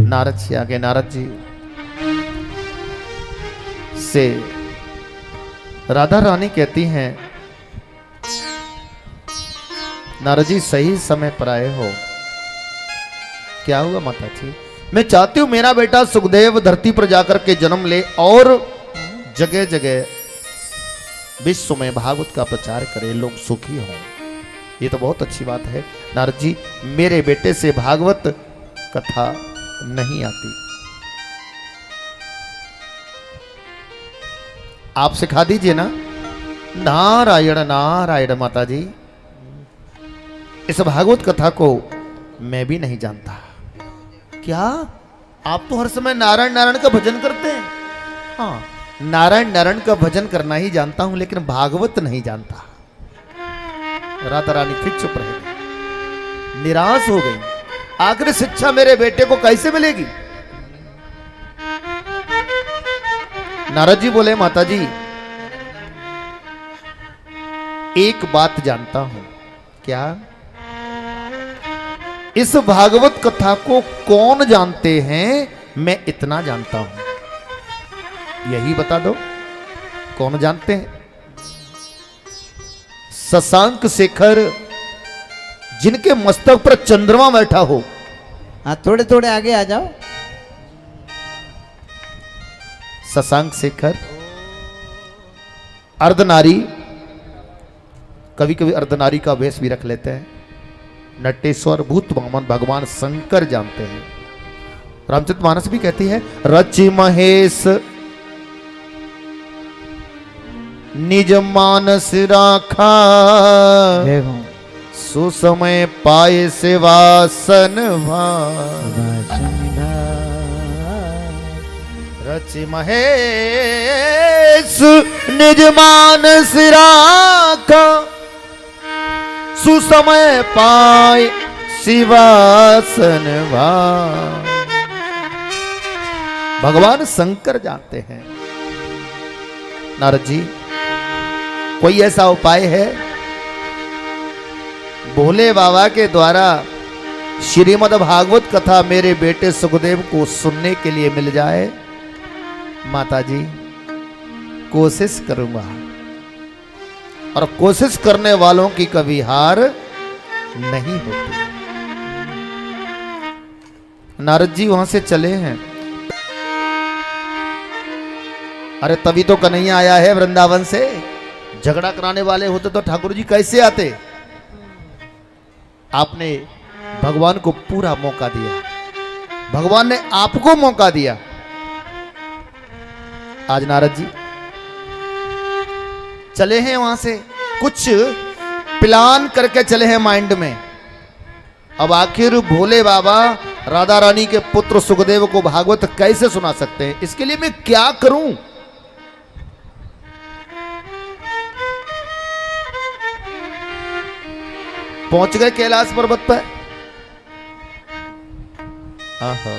नारद जी आगे नारद जी से राधा रानी कहती हैं, नारद जी सही समय पर आए हो। क्या हुआ माता जी? मैं चाहती हूं मेरा बेटा सुखदेव धरती पर जाकर के जन्म ले और जगह जगह विश्व में भागवत का प्रचार करे, लोग सुखी हों। ये तो बहुत अच्छी बात है नारद जी, मेरे बेटे से भागवत कथा नहीं आती, आप सिखा दीजिए ना। नारायण नारायण माता जी, इस भागवत कथा को मैं भी नहीं जानता। क्या आप तो हर समय नारायण नारायण का भजन करते हैं? हाँ, नारायण नारायण का भजन करना ही जानता हूं, लेकिन भागवत नहीं जानता। राधा रानी फिर चुप रह गई, निराश हो गई। आखिर शिक्षा मेरे बेटे को कैसे मिलेगी? नारद जी बोले, माता जी एक बात जानता हूं। क्या? इस भागवत कथा को कौन जानते हैं? मैं इतना जानता हूं, यही बता दो, कौन जानते हैं? शशांक शेखर, जिनके मस्तक पर चंद्रमा बैठा हो। हाँ, थोड़े थोड़े आगे आ जाओ। शशांक शेखर अर्धनारी, कभी कभी अर्धनारी का वेश भी रख लेते हैं। नटेश्वर भूत वामन भगवान शंकर जानते हैं। रामचरितमानस भी कहती है, रचि महेश निज मानस राखा, सुसमय पाए सेवासन रचि महेश निज मानस राखा, सुसमय पाए शिवासन भगवान शंकर जानते हैं। नारद जी, कोई ऐसा उपाय है भोले बाबा के द्वारा श्रीमद् भागवत कथा मेरे बेटे सुखदेव को सुनने के लिए मिल जाए? माता जी कोशिश करूंगा, और कोशिश करने वालों की कभी हार नहीं होती। नारद जी वहां से चले हैं। अरे तभी तो कन्हैया आया है वृंदावन से। झगड़ा कराने वाले होते तो ठाकुर जी कैसे आते? आपने भगवान को पूरा मौका दिया, भगवान ने आपको मौका दिया। आज नारद जी चले हैं वहां से, कुछ प्लान करके चले हैं माइंड में। अब आखिर भोले बाबा राधा रानी के पुत्र सुखदेव को भागवत कैसे सुना सकते हैं? इसके लिए मैं क्या करूं? पहुंच गए कैलाश पर्वत पर। आहा,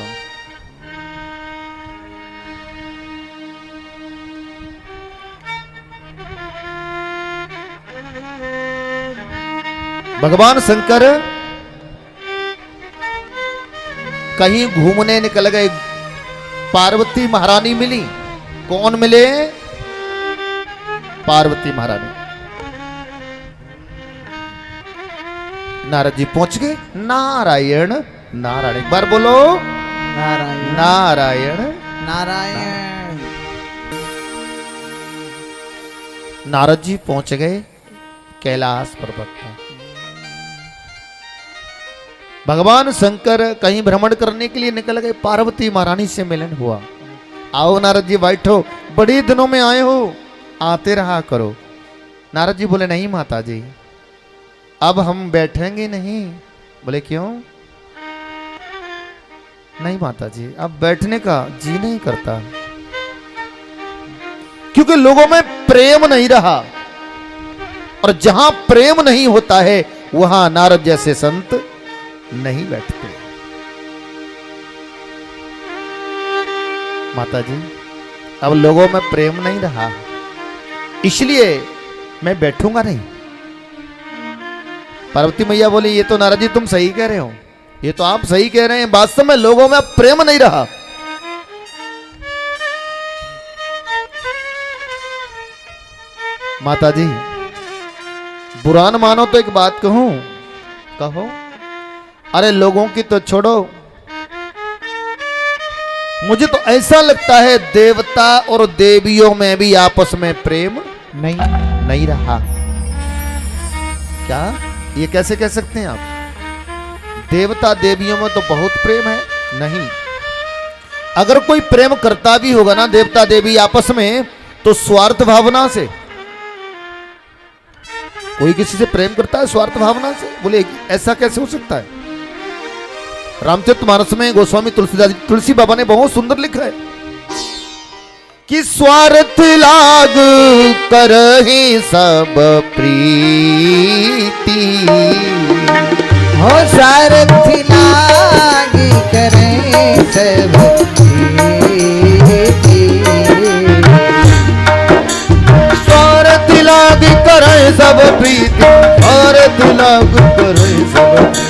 भगवान शंकर कहीं घूमने निकल गए। पार्वती महारानी मिली। कौन मिले? पार्वती महारानी। नारद जी पहुंच गए। नारायण नारायण, एक बार बोलो नारायण नारायण नारायण। नारद जी पहुंच गए कैलाश पर्वत पर। भगवान शंकर कहीं भ्रमण करने के लिए निकल गए। पार्वती महारानी से मिलन हुआ। आओ नारद जी बैठो, बड़े दिनों में आए हो, आते रहा करो। नारद जी बोले, नहीं माता जी, अब हम बैठेंगे नहीं। बोले क्यों? नहीं माता जी, अब बैठने का जी नहीं करता, क्योंकि लोगों में प्रेम नहीं रहा, और जहां प्रेम नहीं होता है वहां नारद जैसे संत नहीं बैठते। माता जी, अब लोगों में प्रेम नहीं रहा, इसलिए मैं बैठूंगा नहीं। पार्वती मैया बोली, ये तो नारद जी तुम सही कह रहे हो, ये तो आप सही कह रहे हैं, वास्तव में लोगों में अब प्रेम नहीं रहा। माता जी बुरा न मानो तो एक बात कहूं। कहो। अरे लोगों की तो छोड़ो, मुझे तो ऐसा लगता है देवता और देवियों में भी आपस में प्रेम नहीं रहा। क्या ये कैसे कह सकते हैं आप? देवता देवियों में तो बहुत प्रेम है। नहीं, अगर कोई प्रेम करता भी होगा ना देवता देवी आपस में, तो स्वार्थ भावना से। कोई किसी से प्रेम करता है स्वार्थ भावना से? बोले ऐसा कैसे हो सकता है? रामचरितमानस में गोस्वामी तुलसी बाबा ने बहुत सुंदर लिखा है कि स्वार्थ लाग करहि सब प्रीति, हो सारथी लागी करें सब प्रीति। स्वार्थ लाग करहि सब प्रीति, स्वार्थ लाग करहि सब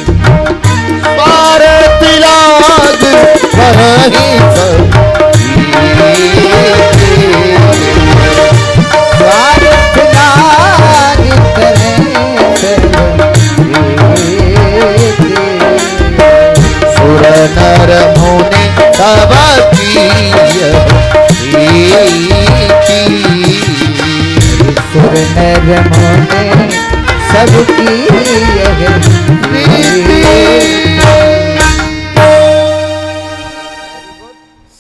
स्वार्थ लाग करहि सब स्वार्थ लागी करें सब प्रीति। सुर नर मुनि सब प्रिय प्रीति। सुर नर मुनि सबकी यह प्रीति।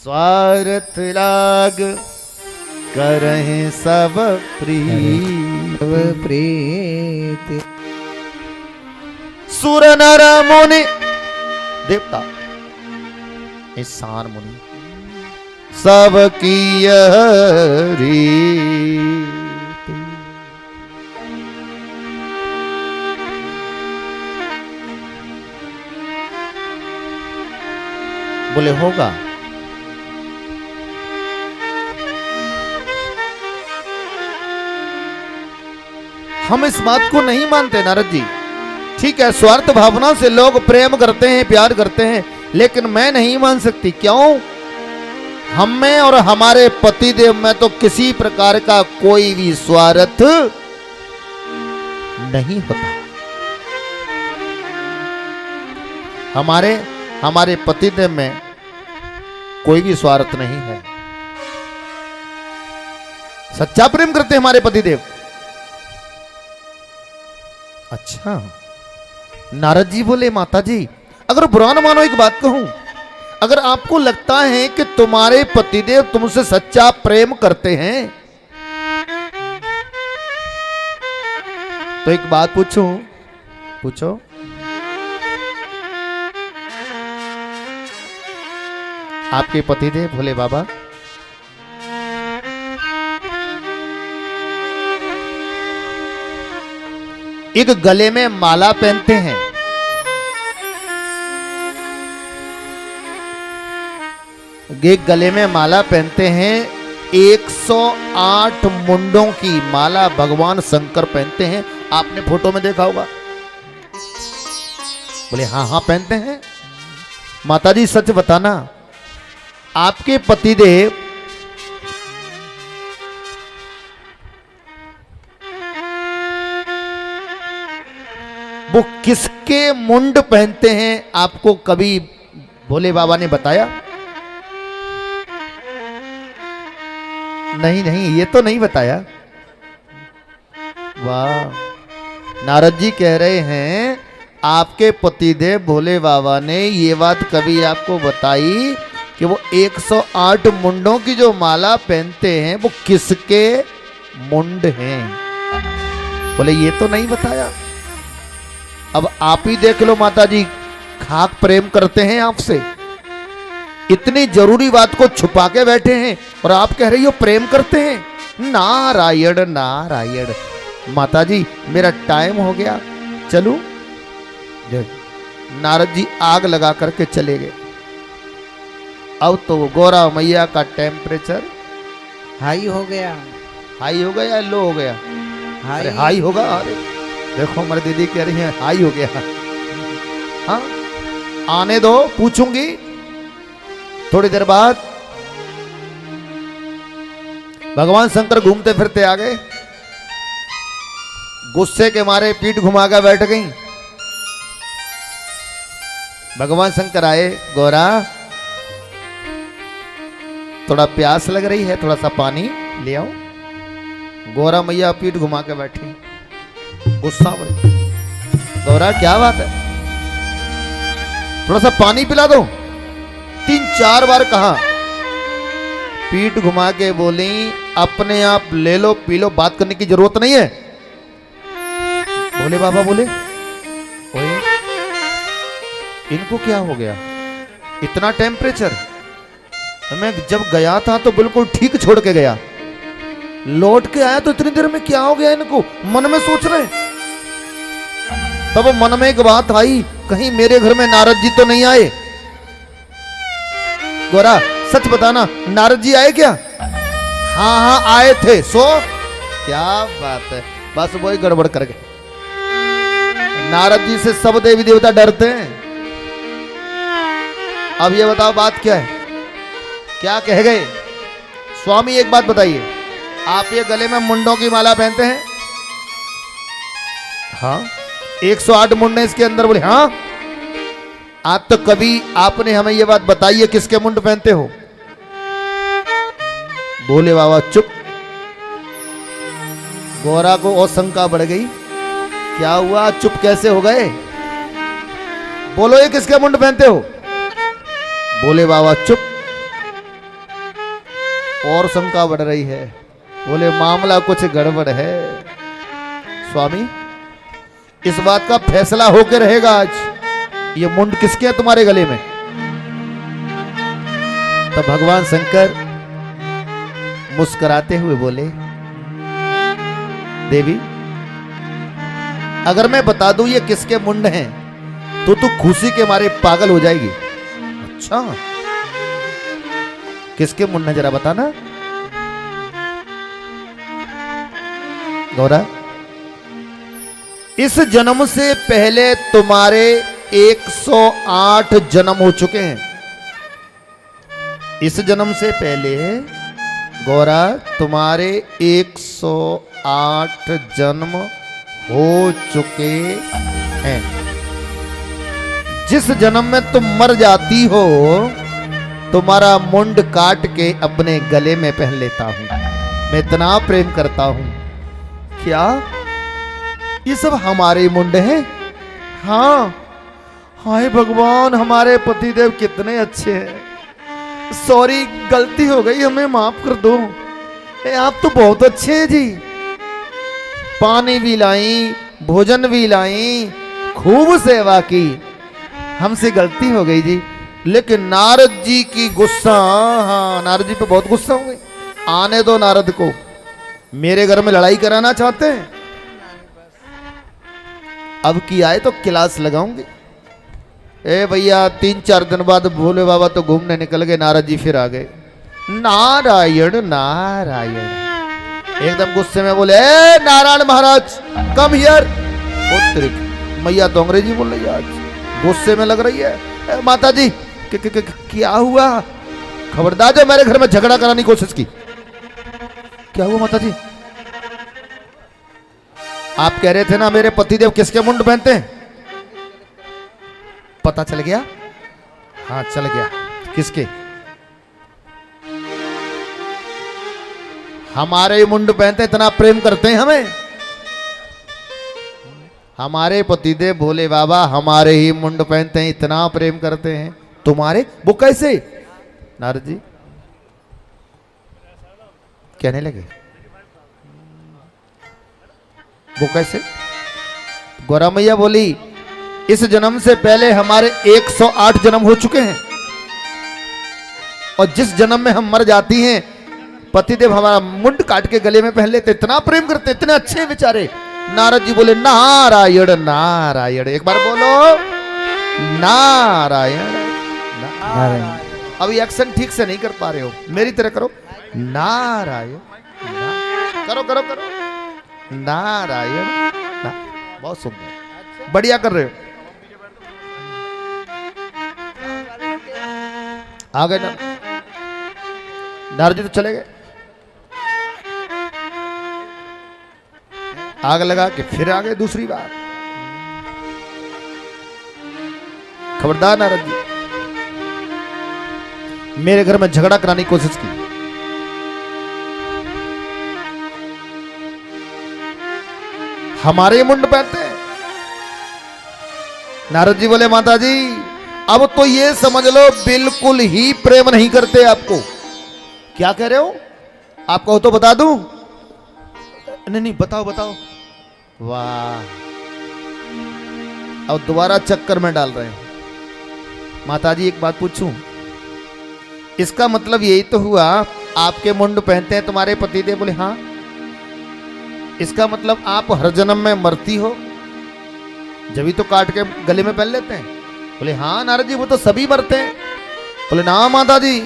स्वार्थ लाग करहि सब प्रीति। सब प्रीति। सुर नर मुनि देवता इंसान मुनि सब की यह रीति। बोले होगा। हम इस बात को नहीं मानते नारद जी। ठीक है, स्वार्थ भावना से लोग प्रेम करते हैं, प्यार करते हैं, लेकिन मैं नहीं मान सकती। क्यों? हम में और हमारे पतिदेव में तो किसी प्रकार का कोई भी स्वार्थ नहीं होता। हमारे पतिदेव में कोई भी स्वार्थ नहीं है। सच्चा प्रेम करते हैं हमारे पतिदेव। अच्छा, नारद जी बोले माता जी अगर बुरा न मानो एक बात कहूं, अगर आपको लगता है कि तुम्हारे पतिदेव तुमसे सच्चा प्रेम करते हैं, तो एक बात पूछूं? पूछो। आपके पतिदेव भोले बाबा एक गले में माला पहनते हैं, एक गले में माला पहनते हैं, 108 मुंडों की माला भगवान शंकर पहनते हैं। आपने फोटो में देखा होगा। बोले हाँ हाँ पहनते हैं। माताजी सच बताना, आपके पतिदेव वो किसके मुंड पहनते हैं? आपको कभी भोले बाबा ने बताया? नहीं नहीं, ये तो नहीं बताया। वाह, नारद जी कह रहे हैं आपके पतिदेव भोले बाबा ने ये बात कभी आपको बताई कि वो 108 मुंडों की जो माला पहनते हैं वो किसके मुंड हैं? बोले ये तो नहीं बताया। अब आप ही देख लो माताजी, खाक प्रेम करते हैं आपसे, इतनी जरूरी बात को छुपा के बैठे हैं और आप कह रही हो प्रेम करते हैं। नारायण नारायण। माताजी मेरा टाइम हो गया, चलूं? नारद जी आग लगा करके चले गए। अब तो गौरा मैया का टेम्परेचर हाई हो गया। हाई हो गया या लो हो गया? हाई अरे हाई होगा। अरे देखो हमारी दीदी कह रही है हाई हो गया। हाँ आने दो, पूछूंगी। थोड़ी देर बाद भगवान शंकर घूमते फिरते आ गए। गुस्से के मारे पीठ घुमाकर बैठ गई। भगवान शंकर आए, गौरा थोड़ा प्यास लग रही है, थोड़ा सा पानी ले आओ। गौरा मैया पीठ घुमा के बैठी, गुस्सा में। गौरा क्या बात है, थोड़ा सा पानी पिला दो। 3-4 बार कहा, पीठ घुमा के बोली, अपने आप ले लो पी लो, बात करने की जरूरत नहीं है। भोले बाबा बोले, ओए इनको क्या हो गया, इतना टेम्परेचर? मैं जब गया था तो बिल्कुल ठीक छोड़ के गया, लौट के आया तो इतनी देर में क्या हो गया इनको? मन में सोच रहे। तब मन में एक बात आई, कहीं मेरे घर में नारद जी तो नहीं आए। गोरा सच बताना, नारद जी आए क्या? हाँ हाँ आए थे। सो क्या बात है, बस वही गड़बड़ कर गए। नारद जी से सब देवी देवता डरते हैं। अब ये बताओ बात क्या है, क्या कह गए? स्वामी एक बात बताइए, आप ये गले में मुंडों की माला पहनते हैं? हाँ। 108 मुंडे इसके अंदर। बोले हाँ। आज तो कभी आपने हमें ये बात बताई है किसके मुंड पहनते हो? बोले बाबा चुप। गौरा को और शंका बढ़ गई, क्या हुआ, चुप कैसे हो गए? बोलो ये किसके मुंड पहनते हो? बोले बाबा चुप। और शंका बढ़ रही है। बोले मामला कुछ गड़बड़ है। स्वामी इस बात का फैसला होकर रहेगा आज, ये मुंड किसके है तुम्हारे गले में? तो भगवान शंकर मुस्कुराते हुए बोले, देवी अगर मैं बता दूं ये किसके मुंड हैं तो तू खुशी के मारे पागल हो जाएगी। अच्छा किसके मुंड है जरा बताना। गौरा इस जन्म से पहले तुम्हारे 108 जन्म हो चुके हैं। इस जन्म से पहले गौरा तुम्हारे 108 जन्म हो चुके हैं। जिस जन्म में तुम मर जाती हो तुम्हारा मुंड काट के अपने गले में पहन लेता हूं। मैं इतना प्रेम करता हूं। क्या ये सब हमारे मुंड हैं? हाँ। हाय भगवान, हमारे पतिदेव कितने अच्छे हैं। सॉरी गलती हो गई, हमें माफ कर दो। आप तो बहुत अच्छे हैं जी। पानी भी लाई, भोजन भी लाई, खूब सेवा की। हमसे गलती हो गई जी। लेकिन नारद जी की गुस्सा, हाँ नारद जी पे बहुत गुस्सा हो गई। आने दो नारद को, मेरे घर में लड़ाई कराना चाहते हैं। अब की आए तो क्लास लगाऊंगी। ए भैया 3-4 दिन बाद भोले बाबा तो घूमने निकल गए, नारद जी फिर आ गए। नारायण नारायण एकदम गुस्से में बोले, ए नारायण महाराज कम हियर। मैया तो अंग्रेजी बोल रही है आज, गुस्से में लग रही है। माता जी क्या हुआ? खबरदार जो मेरे घर में झगड़ा कराने की कोशिश की। क्या हुआ माता जी? आप कह रहे थे ना मेरे पतिदेव किसके मुंड पहनते हैं? पता चल गया? हाँ चल गया। किसके? हमारे मुंड पहनते, इतना प्रेम करते हैं हमें। हमारे पतिदेव भोले बाबा हमारे ही मुंड पहनते हैं, इतना प्रेम करते हैं। तुम्हारे वो कैसे? नारद जी कहने लगे, वो कैसे? गौरा मैया बोली, इस जन्म से पहले हमारे 108 जन्म हो चुके हैं और जिस जन्म में हम मर जाती हैं पतिदेव हमारा मुंड काट के गले में पहन लेते। इतना प्रेम करते, इतने अच्छे बेचारे। नारद जी बोले नारायण नारायण। एक बार बोलो नारायण नारायण। अभी एक्शन ठीक से नहीं कर पा रहे हो, मेरी तरह करो। नारायण करो करो करो। नारायण बहुत सुंदर, बढ़िया कर रहे हो। आ गए नारद जी तो चले गए। आग लगा के फिर आ गए दूसरी बार। खबरदार नारद जी, मेरे घर में झगड़ा कराने की कोशिश की। हमारे मुंड पहनते हैं। नारद जी बोले माता जी अब तो ये समझ लो बिल्कुल ही प्रेम नहीं करते आपको। क्या कह रहे हो? आप कहो तो बता दूं? नहीं नहीं बताओ बताओ। वाह, अब दोबारा चक्कर में डाल रहे हैं। माता जी एक बात पूछूं, इसका मतलब यही तो हुआ आपके मुंड पहनते हैं तुम्हारे पतिदेव? बोले हाँ। इसका मतलब आप हर जन्म में मरती हो, जब तो काट के गले में पहन लेते हैं? बोले हाँ नारद जी वो तो सभी मरते हैं। बोले ना माता जी,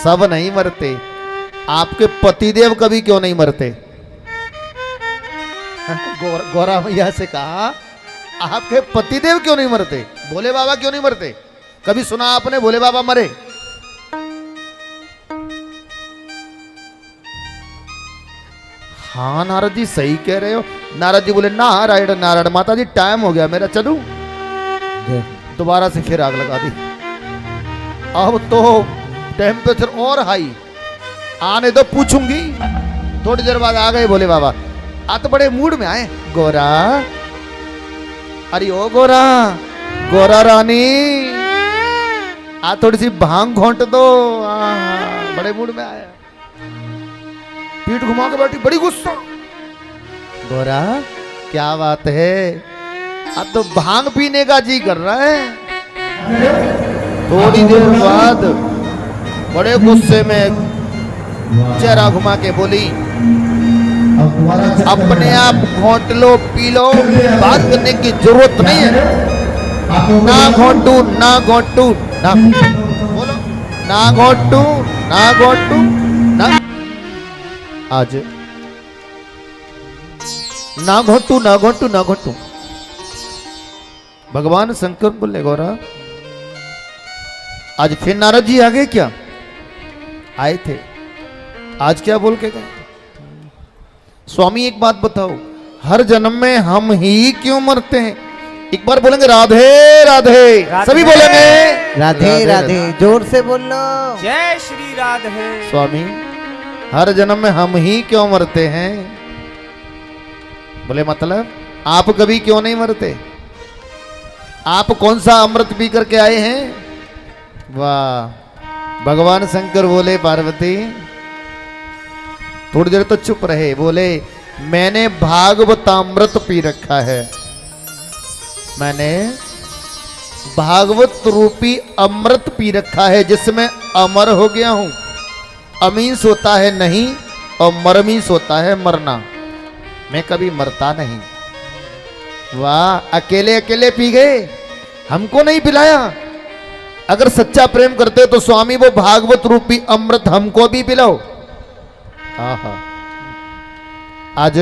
सब नहीं मरते। आपके पतिदेव कभी क्यों नहीं मरते? गौरा मैया से कहा आपके पतिदेव क्यों नहीं मरते? भोले बाबा क्यों नहीं मरते? कभी सुना आपने भोले बाबा मरे? हाँ नारद जी सही कह रहे हो। नारद जी बोले नारायण नारायण। माता जी टाइम हो गया मेरा, चलूं? दोबारा से फिर आग लगा दी। अब तो टेम्परेचर और हाई, आने दो पूछूंगी। थोड़ी देर बाद आ गए भोले बाबा। आ तो बड़े मूड में आए। गोरा, अरे ओ गोरा, गोरा रानी आ थोड़ी सी भांग घोंट दो। बड़े मूड में आया, पीठ घुमा के बैठी, बड़ी गुस्सा। गोरा क्या बात है? अब तो भांग पीने का जी कर रहा है। थोड़ी देर बाद बड़े गुस्से में चेहरा घुमा के बोली अपने आप घोंट लो पी लो, बात करने की जरूरत नहीं है। ना घोंटू ना घोंटू ना बोलो, ना घोंटू ना घोंटू ना, आज ना घोंटू ना घोंटू ना घोंटू। भगवान शंकर बोले गौरा आज फिर नारद जी आ गए क्या? आए थे। आज क्या बोल के गए? स्वामी एक बात बताओ, हर जन्म में हम ही क्यों मरते हैं? एक बार बोलेंगे राधे राधे, सभी बोलेंगे राधे राधे, जोर से बोलो। जय श्री राधे। स्वामी हर जन्म में हम ही क्यों मरते हैं? बोले मतलब आप कभी क्यों नहीं मरते? आप कौन सा अमृत पी करके आए हैं? वाह। भगवान शंकर बोले पार्वती थोड़ी देर तो चुप रहे। बोले मैंने भागवतामृत पी रखा है, मैंने भागवत रूपी अमृत पी रखा है जिसमें अमर हो गया हूं। अमीस होता है नहीं और मरमीस होता है मरना, मैं कभी मरता नहीं। वाह, अकेले अकेले पी गए, हमको नहीं पिलाया। अगर सच्चा प्रेम करते तो स्वामी वो भागवत रूपी अमृत हमको भी पिलाओ। आहा। आज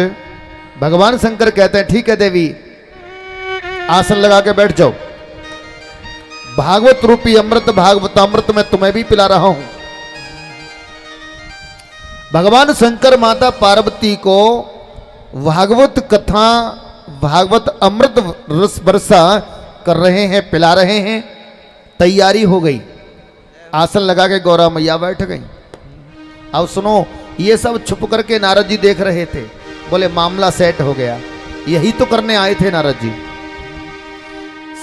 भगवान शंकर कहते हैं ठीक है देवी, आसन लगा के बैठ जाओ, भागवत रूपी अमृत भागवतामृत मैं तुम्हें भी पिला रहा हूं। भगवान शंकर माता पार्वती को भागवत कथा भागवत अमृत रस वर्षा कर रहे हैं, पिला रहे हैं। तैयारी हो गई, आसन लगा के गौरा मैया बैठ गई। अब सुनो, ये सब छुप करके नारद जी देख रहे थे। बोले मामला सेट हो गया, यही तो करने आए थे नारद जी।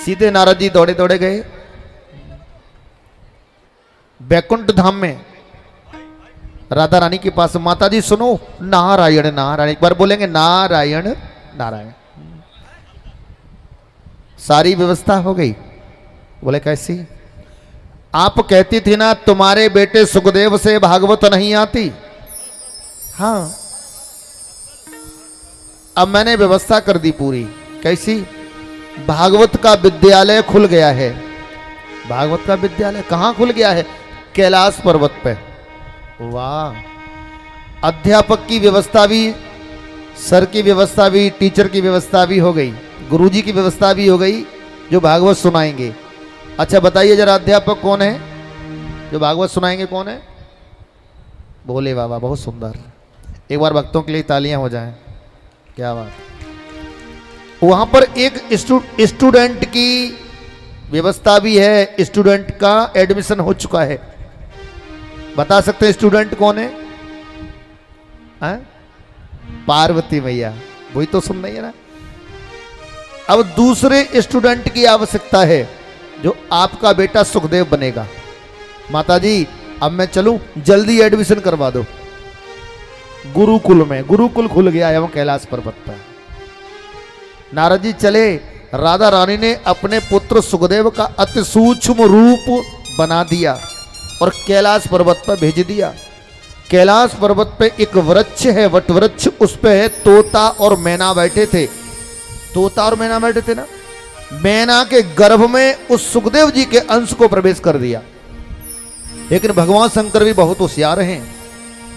सीधे नारद जी दौड़े दौड़े गए बैकुंठ धाम में राधा रानी के पास। माता जी सुनो, नारायण नारायण, एक बार बोलेंगे नारायण नारायण। सारी व्यवस्था हो गई। बोले कैसी? आप कहती थी ना तुम्हारे बेटे सुखदेव से भागवत नहीं आती। हाँ, अब मैंने व्यवस्था कर दी पूरी। कैसी? भागवत का विद्यालय खुल गया है। भागवत का विद्यालय कहाँ खुल गया है? कैलाश पर्वत पे। वाह। अध्यापक की व्यवस्था भी, सर की व्यवस्था भी, टीचर की व्यवस्था भी हो गई, गुरुजी की व्यवस्था भी हो गई जो भागवत सुनाएंगे। अच्छा बताइए जरा, अध्यापक कौन है जो भागवत सुनाएंगे? कौन है? भोले बाबा। बहुत सुंदर। एक बार भक्तों के लिए तालियां हो जाएं। क्या बात। वहां पर एक स्टूडेंट की व्यवस्था भी है। स्टूडेंट का एडमिशन हो चुका है। बता सकते हैं स्टूडेंट कौन है? हाँ? पार्वती मैया। वही तो सुन रही है ना। अब दूसरे स्टूडेंट की आवश्यकता है जो आपका बेटा सुखदेव बनेगा। माता जी अब मैं चलूं, जल्दी एडमिशन करवा दो गुरुकुल में। गुरुकुल खुल गया है वो कैलाश पर्वत पर। नारद जी चले। राधा रानी ने अपने पुत्र सुखदेव का अति सूक्ष्म रूप बना दिया और कैलाश पर्वत पर भेज दिया। कैलाश पर्वत पे एक वृक्ष है, वट वृक्ष। उस पे है तोता और मैना बैठे थे। तोता और मैना बैठे थे ना। मैना के गर्भ में उस सुखदेव जी के अंश को प्रवेश कर दिया। लेकिन भगवान शंकर भी बहुत होशियार हैं।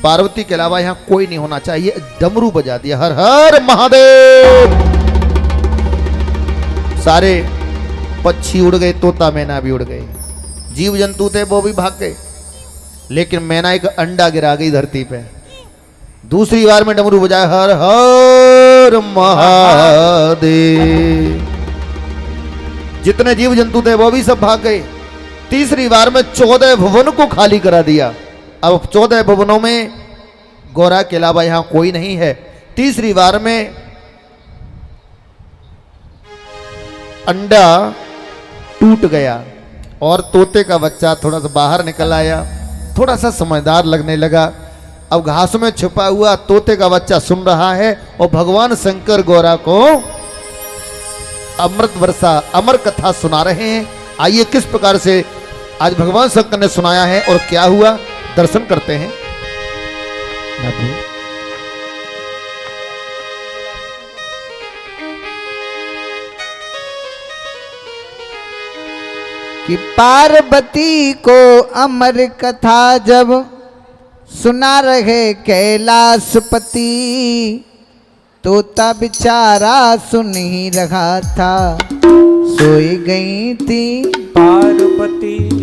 पार्वती के अलावा यहां कोई नहीं होना चाहिए। डमरू बजा दिया, हर हर महादेव। सारे पक्षी उड़ गए, तोता मैना भी उड़ गए। जीव जंतु थे वो भी भाग गए। लेकिन मैना एक अंडा गिरा गई धरती पे। दूसरी बार में डमरू बजाया, हर हर महादेव। जितने जीव जंतु थे वो भी सब भाग गए। तीसरी बार में 14 भवन को खाली करा दिया। अब 14 भवनों में गौरा के अलावा यहां कोई नहीं है। तीसरी बार में अंडा टूट गया और तोते का बच्चा थोड़ा सा बाहर निकल आया। थोड़ा सा समझदार लगने लगा। अब घास में छुपा हुआ तोते का बच्चा सुन रहा है और भगवान शंकर गौरा को अमृत वर्षा अमर कथा सुना रहे हैं। आइए किस प्रकार से आज भगवान शंकर ने सुनाया है और क्या हुआ, दर्शन करते हैं। कि पार्वती को अमर कथा जब सुना रहे कैलाशपति, तोता बेचारा सुन ही रहा था, सोई गई थी पार्वती।